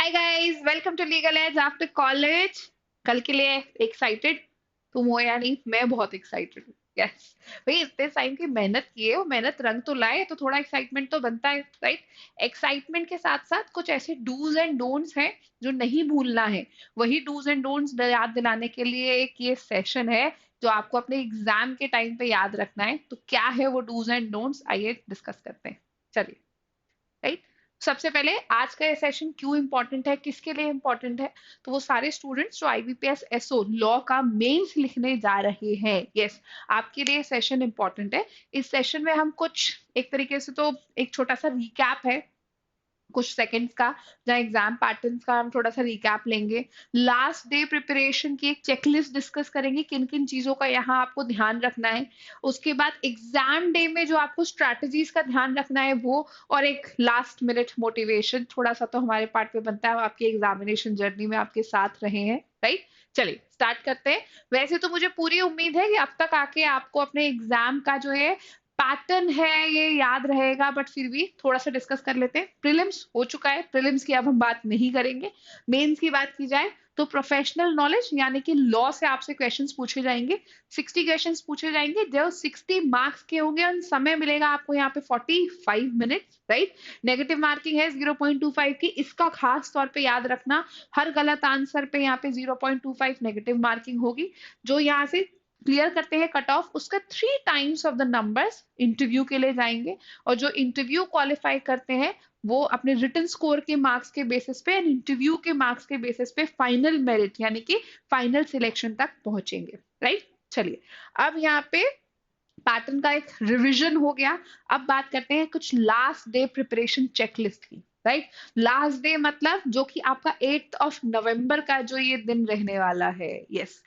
Hi guys, welcome to Legal Edge after college. कल के लिए एक्साइटेड? तुम हो या नहीं? मैं बहुत एक्साइटेड हूँ। यस भाई, इतने टाइम की मेहनत की है, वो मेहनत रंग तो लाए, तो थोड़ा एक्साइटमेंट तो बनता है, राइट? एक्साइटमेंट के साथ साथ कुछ ऐसे डूज एंड डोंट्स हैं जो नहीं भूलना है। वही डूज एंड डोंट्स याद दिलाने के लिए एक ये सेशन है जो आपको अपने एग्जाम के टाइम पे याद रखना है। तो क्या है वो डूज एंड डोंट्स, आइए डिस्कस करते हैं। चलिए, राइट। सबसे पहले आज का ये सेशन क्यों इंपॉर्टेंट है, किसके लिए इंपॉर्टेंट है? तो वो सारे स्टूडेंट्स जो आईबीपीएस एसओ लॉ का मेंस लिखने जा रहे हैं, यस, आपके लिए सेशन इंपॉर्टेंट है। इस सेशन में हम कुछ एक तरीके से तो एक छोटा सा रिकैप है कुछ सेकंड्स का, जहाँ एग्जाम पैटर्न्स का हम थोड़ा सा रिकैप लेंगे। लास्ट डे प्रिपरेशन की एक चेकलिस्ट डिस्कस करेंगे, किन किन चीजों का यहाँ आपको ध्यान रखना है। उसके बाद एग्जाम डे में जो आपको स्ट्रैटेजीज का ध्यान रखना है वो, और एक लास्ट मिनट मोटिवेशन थोड़ा सा तो हमारे पार्ट में बनता है, वो आपकी एग्जामिनेशन जर्नी में आपके साथ रहे हैं, राइट। चलिए स्टार्ट करते हैं। वैसे तो मुझे पूरी उम्मीद है कि अब तक आके आपको अपने एग्जाम का जो है पैटर्न है ये याद रहेगा, बट फिर भी थोड़ा सा डिस्कस कर लेते हैं। प्रीलिम्स हो चुका है, प्रीलिम्स की अब हम बात नहीं करेंगे। मेंस की बात की जाए तो प्रोफेशनल नॉलेज यानी कि लॉ से आपसे क्वेश्चंस पूछे जाएंगे। 60 क्वेश्चंस पूछे जाएंगे जो 60 मार्क्स के होंगे, और समय मिलेगा आपको यहाँ पे 45 मिनट्स, राइट। नेगेटिव मार्किंग है 0.25 की, इसका खास तौर पे याद रखना। हर गलत आंसर पे यहाँ पे 0.25 नेगेटिव मार्किंग होगी। जो यहाँ से क्लियर करते हैं कट ऑफ, उसका 3 times of the numbers interview के लिए जाएंगे। और जो इंटरव्यू क्वालिफाई करते हैं वो अपने रिटन स्कोर के मार्क्स के बेसिस पे, इंटरव्यू के मार्क्स के बेसिस पे फाइनल मेरिट यानी कि फाइनल सिलेक्शन तक पहुंचेंगे, राइट। चलिए, अब यहाँ पे पैटर्न का एक रिवीजन हो गया। अब बात करते हैं कुछ लास्ट डे प्रिपरेशन चेकलिस्ट की, राइट। लास्ट डे मतलब जो कि आपका 8 नवंबर का जो ये दिन रहने वाला है, यस।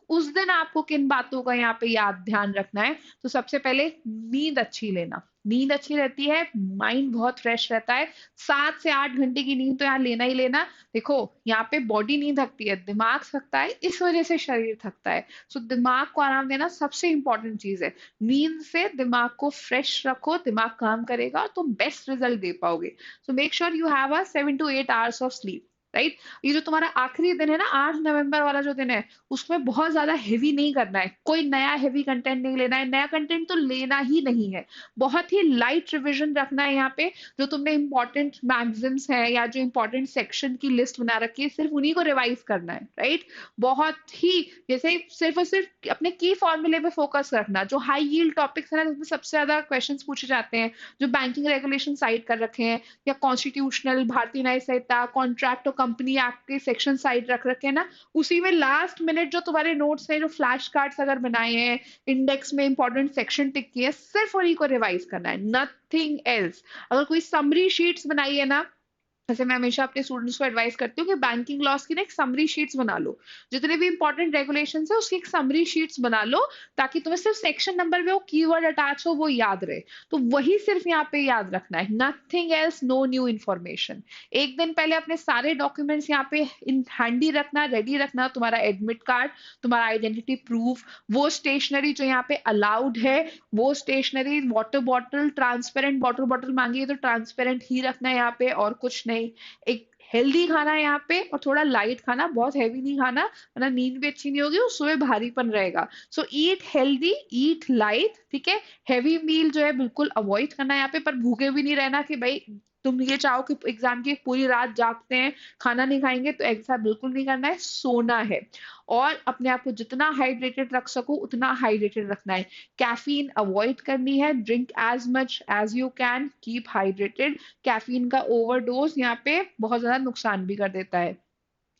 उस दिन आपको किन बातों का यहाँ पे याद ध्यान रखना है? तो सबसे पहले नींद अच्छी लेना। नींद अच्छी रहती है, माइंड बहुत फ्रेश रहता है। 7 से 8 घंटे की नींद तो यहाँ लेना ही लेना। देखो, यहाँ पे बॉडी नहीं थकती है, दिमाग थकता है, इस वजह से शरीर थकता है। सो दिमाग को आराम देना सबसे इंपॉर्टेंट चीज है। नींद से दिमाग को फ्रेश रखो, दिमाग काम करेगा तो बेस्ट रिजल्ट दे पाओगे। So make sure you have a 7 to 8 hours of sleep, right. ये जो तुम्हारा आखिरी दिन है ना, 8 नवंबर वाला जो दिन है, उसमें बहुत ज्यादा हेवी नहीं करना है, कोई नया हेवी कंटेंट नहीं लेना है, नया कंटेंट तो लेना ही नहीं है। बहुत ही लाइट रिविजन रखना है यहाँ पे। जो तुमने इंपॉर्टेंट मैगजीन्स है या जो इंपॉर्टेंट सेक्शन की लिस्ट बना रखी है, सिर्फ उन्हीं को रिवाइज करना है, राइट। बहुत ही जैसे सिर्फ और सिर्फ अपने की फॉर्मूले पे फोकस रखना। जो हाई यील्ड टॉपिक्स है ना, जिसमें सबसे ज्यादा क्वेश्चंस पूछे जाते हैं, जो बैंकिंग रेगुलेशन साइड कर रखे हैं, या कॉन्स्टिट्यूशनल, भारतीय न्याय संहिता, कॉन्ट्रैक्ट और कंपनी एक्ट के सेक्शन साइड रख रखे हैं ना, उसी में लास्ट मिनट जो तुम्हारे नोट्स हैं, जो फ्लैश कार्ड्स अगर बनाए हैं, इंडेक्स में इंपॉर्टेंट सेक्शन टिक किए, सिर्फ उन्हीं को रिवाइज करना है, नथिंग एल्स। अगर कोई समरी शीट्स बनाई है ना, जैसे मैं हमेशा अपने स्टूडेंट्स को एडवाइस करती हूँ कि बैंकिंग लॉस की ना एक समरी शीट्स बना लो। जितने भी इंपॉर्टेंट रेगुलेशंस है उसकी एक समरी शीट्स बना लो, ताकि तुम्हें सिर्फ सेक्शन नंबर में वो कीवर्ड अटैच हो, वो याद रहे। तो वही सिर्फ यहाँ पे याद रखना है, nothing else, no new information. एक दिन पहले अपने सारे डॉक्यूमेंट्स यहाँ पे इन हैंडी रखना, रेडी रखना। तुम्हारा एडमिट कार्ड, तुम्हारा आइडेंटिटी प्रूफ, वो स्टेशनरी जो यहाँ पे अलाउड है, वो stationery, water bottle, transparent water bottle मांगी है तो ट्रांसपेरेंट ही रखना है यहाँ पे, और कुछ नहीं। एक हेल्दी खाना है यहाँ पे, और थोड़ा लाइट खाना, बहुत हैवी नहीं खाना, वरना नींद भी अच्छी नहीं होगी और सुबह भारीपन रहेगा। सो ईट हेल्दी, ईट लाइट, ठीक है। हैवी मील जो है बिल्कुल अवॉइड करना है यहाँ पे, पर भूखे भी नहीं रहना कि भाई तुम ये चाहो कि एग्जाम की पूरी रात जागते हैं, खाना नहीं खाएंगे, तो ऐसा बिल्कुल नहीं करना है, सोना है। और अपने आप को जितना हाइड्रेटेड रख सको उतना हाइड्रेटेड रखना है। कैफीन अवॉइड करनी है, drink as much as you can, keep hydrated. Caffeine का ओवरडोज यहाँ पे बहुत ज्यादा नुकसान भी कर देता है,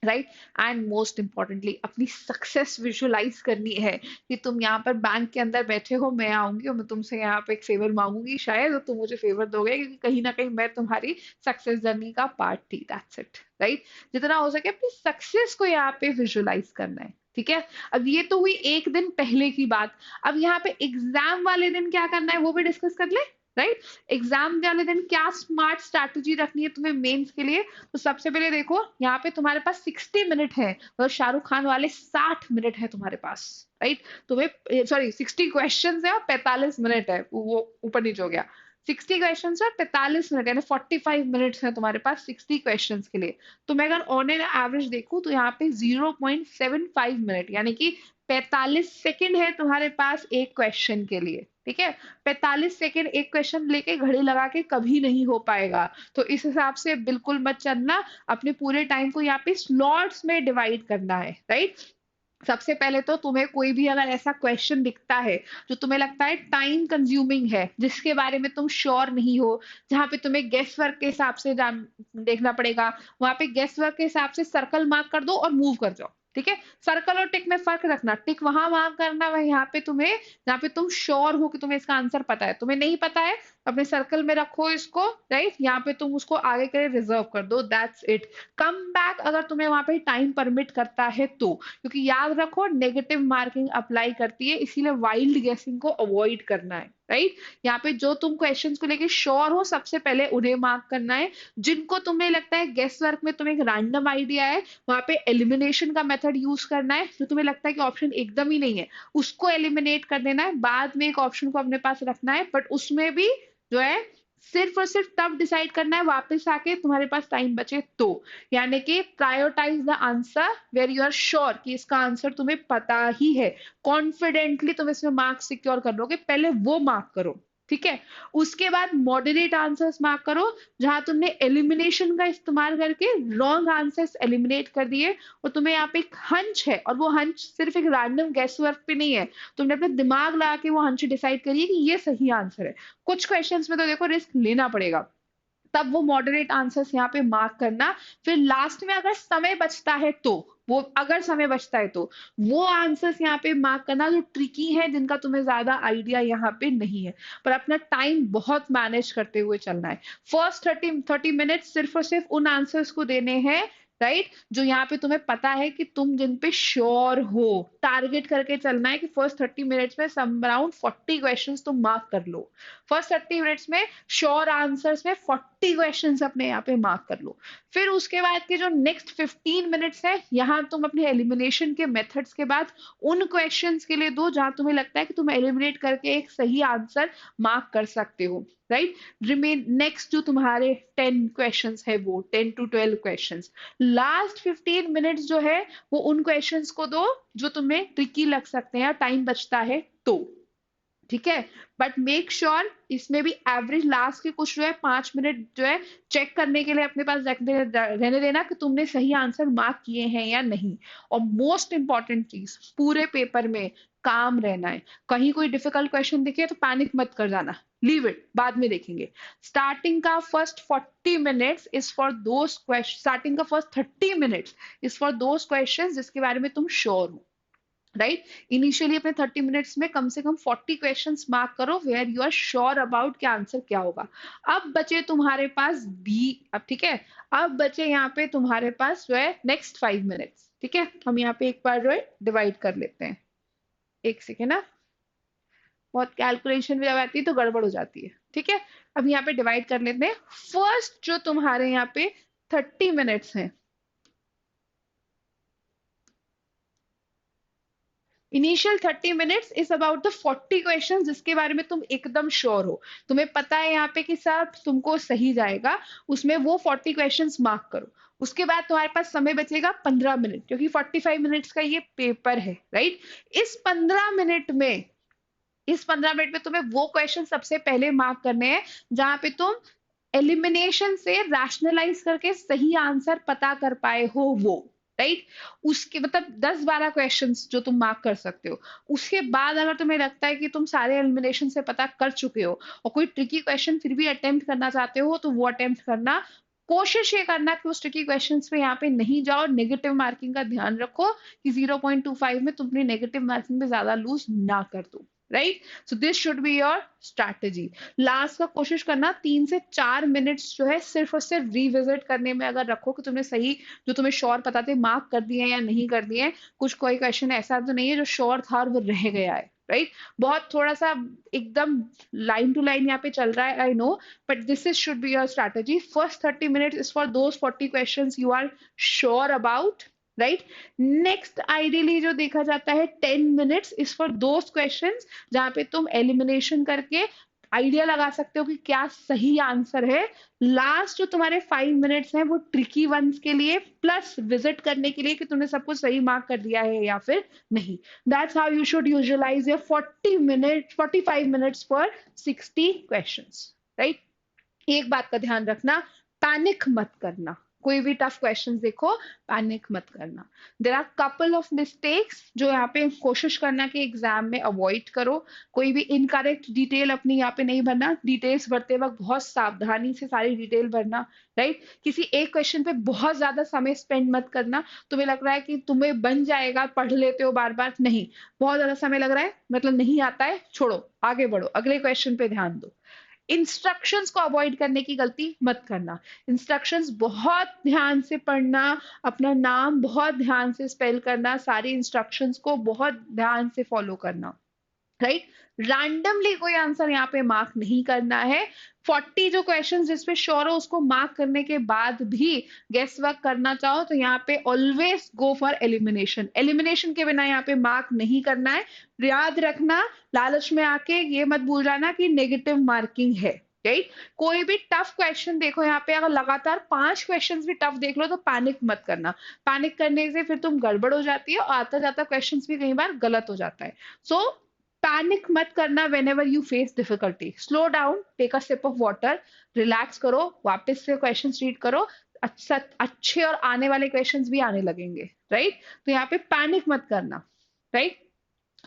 राइट। एंड मोस्ट इंपॉर्टेंटली अपनी सक्सेस विजुअलाइज करनी है, कि तुम यहाँ पर बैंक के अंदर बैठे हो, मैं आऊंगी और मैं तुमसे यहाँ पे एक फेवर मांगूंगी, शायद तो तुम मुझे फेवर दोगे, क्योंकि कहीं ना कहीं मैं तुम्हारी सक्सेस जर्नी का पार्ट थी, दैट्स इट, राइट। जितना हो सके अपनी सक्सेस को यहाँ पे विजुअलाइज करना है, ठीक है। अब ये तो हुई एक दिन पहले की बात। अब यहाँ पे एग्जाम वाले दिन क्या करना है वो भी डिस्कस कर ले, राइट। एग्जाम वाले दिन क्या स्मार्ट स्ट्रैटेजी रखनी है तुम्हें मेंस के लिए? तो सबसे पहले देखो, यहाँ पे तुम्हारे पास 60 मिनट है, और शाहरुख खान वाले 60 मिनट है तुम्हारे पास, राइट। तुम्हें सॉरी 60 क्वेश्चन है और 45 मिनट है, वो ऊपर नीचे हो गया। 60 क्वेश्चन और 45 मिनट, यानी 45 मिनट्स है तुम्हारे पास 60 क्वेश्चन के लिए। तो मैं अगर ऑन एन एवरेज देखूं तो यहाँ पे 0.75 मिनट, यानी कि 45 सेकेंड है तुम्हारे पास एक क्वेश्चन के लिए। ठीक है, 45 सेकेंड एक क्वेश्चन लेके घड़ी लगा के कभी नहीं हो पाएगा। तो इस हिसाब से बिल्कुल मत चलना, अपने पूरे टाइम को यहाँ पे स्लॉट्स में डिवाइड करना है, राइट। सबसे पहले तो तुम्हें कोई भी अगर ऐसा क्वेश्चन दिखता है जो तुम्हें लगता है टाइम कंज्यूमिंग है, जिसके बारे में तुम श्योर नहीं हो, जहां पे तुम्हें गेस वर्क के हिसाब से जान देखना पड़ेगा, वहां पे गेस वर्क के हिसाब से सर्कल मार्क कर दो और मूव कर जाओ। ठीक है, सर्कल और टिक में फर्क रखना, टिक वहां मार्क करना वह यहाँ पे तुम्हें, जहाँ पे तुम श्योर हो कि तुम्हें इसका आंसर पता है। तुम्हें नहीं पता है, अपने सर्कल में रखो इसको, राइट, यहाँ पे तुम उसको आगे के लिए रिजर्व कर दो, दैट्स इट। कम बैक अगर तुम्हें वहां पे टाइम परमिट करता है तो, क्योंकि याद रखो नेगेटिव मार्किंग अप्लाई करती है, इसीलिए वाइल्ड गेसिंग को अवॉइड करना है, राइट। यहाँ पे जो तुम क्वेश्चंस को लेके श्योर हो सबसे पहले उन्हें मार्क करना है। जिनको तुम्हें लगता है गेस वर्क में तुम्हें एक रैंडम आइडिया है, वहां पे एलिमिनेशन का मेथड यूज करना है। जो तुम्हें लगता है कि ऑप्शन एकदम ही नहीं है, उसको एलिमिनेट कर देना है, बाद में एक ऑप्शन को अपने पास रखना है, बट उसमें भी जो है सिर्फ और सिर्फ तब डिसाइड करना है वापस आके तुम्हारे पास टाइम बचे तो। यानी कि prioritise the answer where you are sure कि इसका आंसर तुम्हें पता ही है, कॉन्फिडेंटली तुम इसमें मार्क्स सिक्योर कर लोगे, पहले वो मार्क करो। ठीक है, उसके बाद मॉडरेट आंसर्स मार्क करो, जहां तुमने एलिमिनेशन का इस्तेमाल करके रॉन्ग आंसर्स एलिमिनेट कर दिए, और तुम्हें यहाँ पे एक हंच है, और वो हंच सिर्फ एक रैंडम गैस वर्क पे नहीं है, तुमने अपने दिमाग लगा के वो हंच डिसाइड करिए कि ये सही आंसर है। कुछ क्वेश्चंस में तो देखो रिस्क लेना पड़ेगा, तब वो मॉडरेट आंसर्स यहाँ पे मार्क करना। फिर लास्ट में अगर समय बचता है तो, वो अगर समय बचता है तो वो आंसर्स यहाँ पे मार्क करना जो ट्रिकी है, जिनका तुम्हें ज्यादा आइडिया यहाँ पे नहीं है, पर अपना टाइम बहुत मैनेज करते हुए चलना है। फर्स्ट 30 मिनट सिर्फ और सिर्फ उन आंसर्स को देने हैं, राइट, जो यहाँ पे तुम्हें पता है कि तुम जिन पे श्योर हो। टारगेट करके चलना है कि फर्स्ट 30 मिनट्स में सम अराउंड 40 क्वेश्चंस तुम मार्क कर लो। फर्स्ट 30 मिनट्स में श्योर आंसर्स में 40 क्वेश्चंस अपने यहाँ पे मार्क कर लो। फिर उसके बाद के जो नेक्स्ट 15 मिनट्स है, यहाँ तुम अपने एलिमिनेशन के मेथड्स के बाद उन क्वेश्चंस के लिए दो जहां तुम्हें लगता है कि तुम एलिमिनेट करके एक सही आंसर मार्क कर सकते हो, राइट। रिमेन नेक्स्ट जो तुम्हारे 10 क्वेश्चंस है, वो 10 to 12 क्वेश्चंस। लास्ट 15 मिनट्स जो है वो उन क्वेश्चंस को दो जो तुम्हें ट्रिकी लग सकते हैं, टाइम बचता है तो। ठीक है, बट मेक श्योर इसमें भी एवरेज लास्ट के कुछ जो है 5 मिनट जो है चेक करने के लिए अपने पास रहने देना कि तुमने सही आंसर मार्क किए हैं या नहीं। और मोस्ट इंपॉर्टेंट चीज, पूरे पेपर में काम रहना है। कहीं कोई डिफिकल्ट क्वेश्चन दिखे तो पैनिक मत कर जाना, लीव इट, बाद में देखेंगे। स्टार्टिंग का first 40 minutes is for those question, starting का first 30 minutes is for those question जिसके बारे में तुम श्योर हो, राइट। इनिशियली अपने 30 मिनट्स में कम से कम 40 क्वेश्चंस मार्क करो where you are sure about कि आंसर क्या होगा। अब बचे तुम्हारे पास अब ठीक है, अब बचे यहाँ पे तुम्हारे पास जो है नेक्स्ट 5 मिनट्स। ठीक है, हम यहाँ पे एक बार जो है डिवाइड कर लेते हैं, एक सेकेंड ना, बहुत कैलकुलेशन भी जब आती है तो गड़बड़ हो जाती है। ठीक है, अब यहाँ पे डिवाइड कर लेते हैं। फर्स्ट जो तुम्हारे यहाँ पे 30 मिनट्स हैं, initial 30 minutes is about the 40 question जिसके बारे में तुम एकदम श्योर हो, तुम्हें पता है यहाँ पे कि सब तुमको सही जाएगा, उसमें वो 40 क्वेश्चंस मार्क करो। उसके बाद तुम्हारे पास समय बचेगा 15 मिनट, क्योंकि 45 मिनट्स का ये पेपर है, राइट। इस 15 मिनट में, इस 15 मिनट में तुम्हें वो क्वेश्चन सबसे पहले मार्क करने हैं जहां पे तुम एलिमिनेशन से रैशनलाइज करके सही आंसर पता कर पाए हो, वो, राइट। उसके मतलब 10-12 क्वेश्चंस जो तुम मार्क कर सकते हो। उसके बाद अगर तुम्हें लगता है कि तुम सारे एलिमिनेशन से पता कर चुके हो और कोई ट्रिकी क्वेश्चन फिर भी अटेम्प्ट करना चाहते हो, तो वो अटेम्प्ट करना। कोशिश ये करना कि उस ट्रिकी क्वेश्चंस पे यहाँ पे नहीं जाओ, नेगेटिव मार्किंग का ध्यान रखो कि 0.25 में तुम अपनी नेगेटिव मार्किंग में ज्यादा लूज ना कर दो, right. So this should be your strategy. Last का कोशिश करना 3 से 4 मिनट्स जो है सिर्फ और सिर्फ रिविजिट करने में अगर रखो कि तुमने सही, जो तुम्हें श्योर पता थे, मार्क कर दिए या नहीं कर दिए। कुछ कोई क्वेश्चन ऐसा तो नहीं है जो श्योर था और वो रह गया है, राइट। बहुत थोड़ा सा एकदम लाइन टू लाइन यहाँ पे चल रहा है, I know, but this is should be your strategy. First 30 minutes is for those 40 questions you are sure about, right. Next ideally जो देखा जाता है 10 minutes is for those questions जहां पे तुम एलिमिनेशन करके आइडिया लगा सकते हो कि क्या सही आंसर है। लास्ट जो तुम्हारे 5 मिनट्स हैं वो ट्रिकी वंस के लिए प्लस विजिट करने के लिए कि तुमने सब कुछ सही मार्क कर दिया है या फिर नहीं। That's how you should visualise your 45 minutes for 60 questions, right. एक बात का ध्यान रखना, पैनिक मत करना। कोई भी टफ क्वेश्चन देखो, पैनिक मत करना। There are couple of mistakes जो यहाँ पे कोशिश करना कि एग्जाम में अवॉइड करो। कोई भी इनकरेक्ट डिटेल अपनी यहाँ पे नहीं भरना। डिटेल्स भरते वक्त बहुत सावधानी से सारी डिटेल भरना, राइट। किसी एक क्वेश्चन पे बहुत ज्यादा समय स्पेंड मत करना। तुम्हें लग रहा है कि तुम्हें बन जाएगा, पढ़ लेते हो बार बार, नहीं। बहुत ज्यादा समय लग रहा है मतलब नहीं आता है, छोड़ो, आगे बढ़ो, अगले क्वेश्चन पे ध्यान दो। इंस्ट्रक्शंस को अवॉइड करने की गलती मत करना। इंस्ट्रक्शंस बहुत ध्यान से पढ़ना, अपना नाम बहुत ध्यान से स्पेल करना, सारी इंस्ट्रक्शंस को बहुत ध्यान से फॉलो करना, राइट। रैंडमली कोई आंसर यहाँ पे मार्क नहीं करना है। 40 जो क्वेश्चन जिसपे श्योर हो उसको मार्क करने के बाद भी गेस वर्क करना चाहो तो यहाँ पे always go for elimination. Elimination के बिना यहाँ पे मार्क नहीं करना है। याद रखना, लालच में आके ये मत भूल जाना कि नेगेटिव मार्किंग है, राइट। कोई भी टफ क्वेश्चन देखो यहाँ पे, अगर लगातार 5 क्वेश्चन भी टफ देख लो तो पैनिक मत करना। पैनिक करने से फिर तुम गड़बड़ हो जाती है और आता जाता क्वेश्चन भी कई बार गलत हो जाता है। सो पैनिक मत करना whenever you face difficulty. Slow down, take a sip of water, relax करो, वापस से क्वेश्चंस रीड करो। अच्छा, अच्छे और आने वाले क्वेश्चंस भी आने लगेंगे, राइट। तो यहाँ पे पैनिक मत करना, राइट।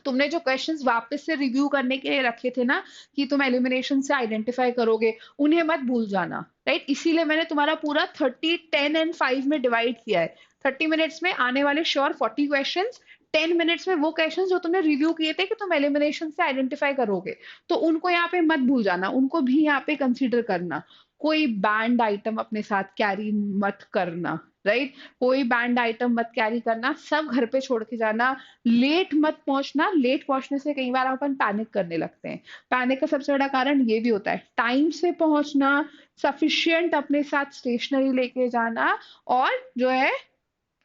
तुमने जो क्वेश्चंस वापस से रिव्यू करने के लिए रखे थे ना कि तुम एलिमिनेशन से आइडेंटिफाई करोगे, उन्हें मत भूल जाना, राइट। इसीलिए मैंने तुम्हारा पूरा 30, 10 एंड 5 में डिवाइड किया है। 30 मिनट्स में आने वाले श्योर 40 क्वेश्चंस, 10 मिनट्स में वो क्वेश्चन जो तुमने रिव्यू किए थे कि तुम एलिमिनेशन से आइडेंटिफाई करोगे, तो उनको यहाँ पे मत भूल जाना, उनको भी यहाँ पे कंसीडर करना। कोई बैंड आइटम अपने साथ कैरी मत करना, राइट। कोई बैंड आइटम मत कैरी करना, सब घर पे छोड़ के जाना। लेट मत पहुंचना, लेट पहुंचने से कई बार अपन पैनिक करने लगते हैं। पैनिक का सबसे बड़ा कारण ये भी होता है। टाइम से पहुंचना, सफिशिएंट अपने साथ स्टेशनरी लेके जाना, और जो है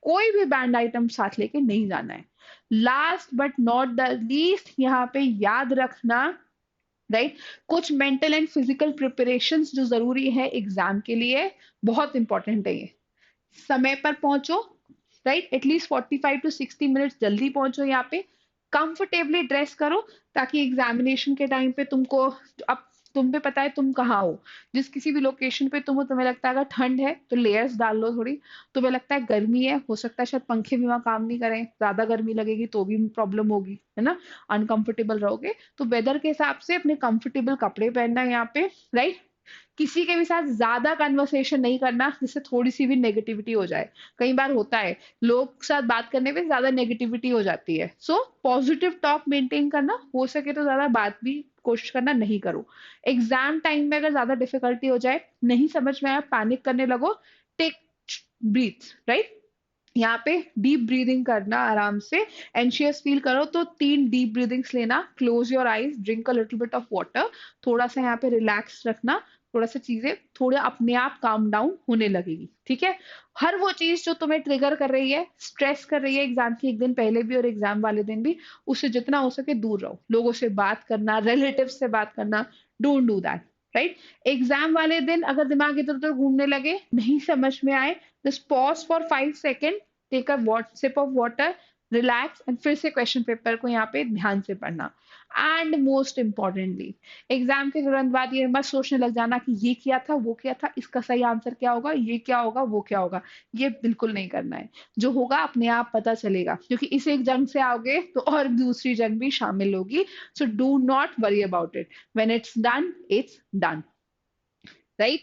कोई भी बैंड आइटम साथ लेके नहीं जाना है। Last but not the least यहाँ पे याद रखना, राइट, कुछ मेंटल एंड फिजिकल प्रिपरेशंस जो जरूरी है एग्जाम के लिए, बहुत इंपॉर्टेंट है ये। समय पर पहुंचो, राइट, एटलीस्ट 45 to 60 मिनट्स जल्दी पहुंचो यहाँ पे। कंफर्टेबली ड्रेस करो ताकि एग्जामिनेशन के टाइम पे तुमको, अब तुम पे पता है तुम कहाँ हो, जिस किसी भी लोकेशन पे तुम हो, तुम्हें लगता है अगर ठंड है तो लेयर्स डाल लो थोड़ी, तुम्हें लगता है गर्मी है, हो सकता है शायद पंखे भी वहां काम नहीं करें, ज्यादा गर्मी लगेगी तो भी प्रॉब्लम होगी, है ना, अनकंफर्टेबल रहोगे, तो वेदर के हिसाब से अपने कंफर्टेबल कपड़े पहनना है यहाँ पे, राइट। किसी के भी साथ ज्यादा कन्वर्सेशन नहीं करना जिससे थोड़ी सी भी नेगेटिविटी हो जाए। कई बार होता है लोग के साथ बात करने पे ज्यादा नेगेटिविटी हो जाती है। सो पॉजिटिव टॉक मेंटेन करना, हो सके तो ज्यादा बात भी कोशिश करना नहीं करो। एग्जाम टाइम में अगर ज्यादा डिफिकल्टी हो जाए, नहीं समझ में आया, पैनिक करने लगो, टेक ब्रीथ, राइट। यहाँ पे डीप ब्रीदिंग करना आराम से। एंशियस फील करो तो 3 डीप ब्रीदिंग्स लेना, close your eyes, drink a little bit of water, थोड़ा सा यहाँ पे रिलैक्स रखना, थोड़ा सा चीजें थोड़े अपने आप काम डाउन होने लगेगी, ठीक है। हर वो चीज जो तुम्हें ट्रिगर कर रही है, स्ट्रेस कर रही है एग्जाम के एक दिन पहले भी और एग्जाम वाले दिन भी, उससे जितना हो सके दूर रहो। लोगों से बात करना, रिलेटिव से बात करना, don't do that, right. Exam वाले दिन अगर दिमाग इधर उधर घूमने लगे, नहीं समझ में आए, just pause for 5 second, take a sip of water, relax and फिर से क्वेश्चन पेपर को यहाँ पे ध्यान से पढ़ना। एंड मोस्ट इंपॉर्टेंटली, एग्जाम के तुरंत बाद ये मत सोचने लग जाना कि ये किया था, वो किया था, इसका सही आंसर क्या होगा, ये क्या होगा, वो क्या होगा। ये बिल्कुल नहीं करना है। जो होगा अपने आप पता चलेगा, क्योंकि इस एक जंग से आओगे तो और दूसरी जंग भी शामिल होगी। So do not worry about it, when it's done it's done, right?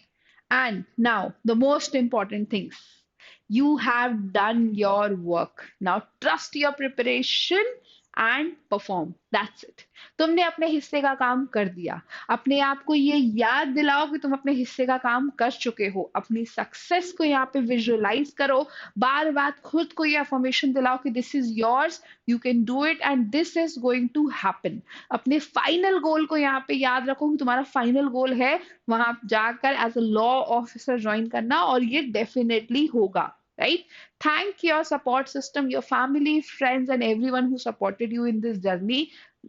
And now the most important things. You have done your work. Now trust your preparation and perform. That's it. तुमने अपने हिस्से का काम कर दिया। अपने आप को ये याद दिलाओ कि तुम अपने हिस्से का काम कर चुके हो। अपनी सक्सेस को यहाँ पे विजुअलाइज करो। बार बार खुद को ये अफर्मेशन दिलाओ कि this is yours, you can do it and this is going to happen. अपने फाइनल गोल को यहाँ पे याद रखो कि तुम्हारा फाइनल गोल है वहां जाकर as a law officer join करना, और ये डेफिनेटली होगा, right? Thank your support system, your family, friends, and everyone who supported you in this journey.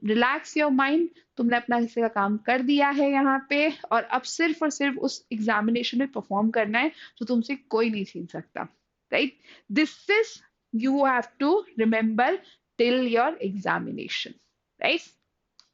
Relax your mind. तुमने अपना हिस्से का काम कर दिया है यहाँ पे, और अब सिर्फ और सिर्फ उस एग्जामिनेशन में परफॉर्म करना है जो तुमसे कोई नहीं छीन सकता, right? This is you have to remember till your examination, right?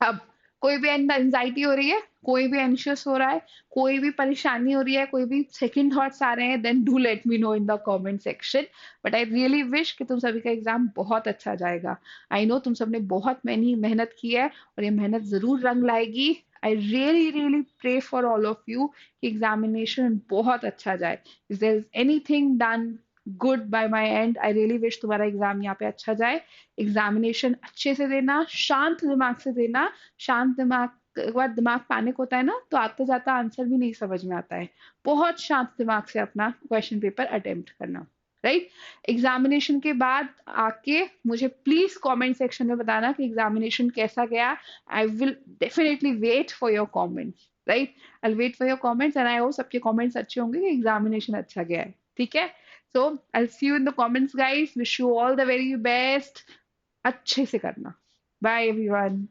अब कोई भी एंजाइटी हो रही है, कोई भी एंशियस हो रहा है, कोई भी परेशानी हो रही है, कोई भी सेकंड थॉट्स आ रहे हैं, then do let me know in the comment section. But I really wish कि तुम सभी का एग्जाम बहुत अच्छा जाएगा। आई नो तुम सबने बहुत मेहनत की है, और ये मेहनत जरूर रंग लाएगी। I really really pray for all of you कि एग्जामिनेशन बहुत अच्छा जाए। If there is anything done good by my end, I really wish तुम्हारा एग्जाम यहाँ पे अच्छा जाए। एग्जामिनेशन अच्छे से देना, शांत दिमाग से देना। शांत दिमाग, एक बार दिमाग पैनिक होता है ना, तो आते जाता आंसर भी नहीं समझ में आता है। बहुत शांत दिमाग से अपना क्वेश्चन पेपर अटेम्प्ट करना, राइट? एग्जामिनेशन के बाद आके मुझे प्लीज कमेंट सेक्शन में बताना कि एग्जामिनेशन कैसा गया। I will definitely wait for your comments, right? I wait for your comments, and I hope सबके कमेंट्स अच्छे होंगे कि एग्जामिनेशन अच्छा गया है, ठीक है? So I see you in the comments guys, wish you all the very best. अच्छे से करना। Bye everyone.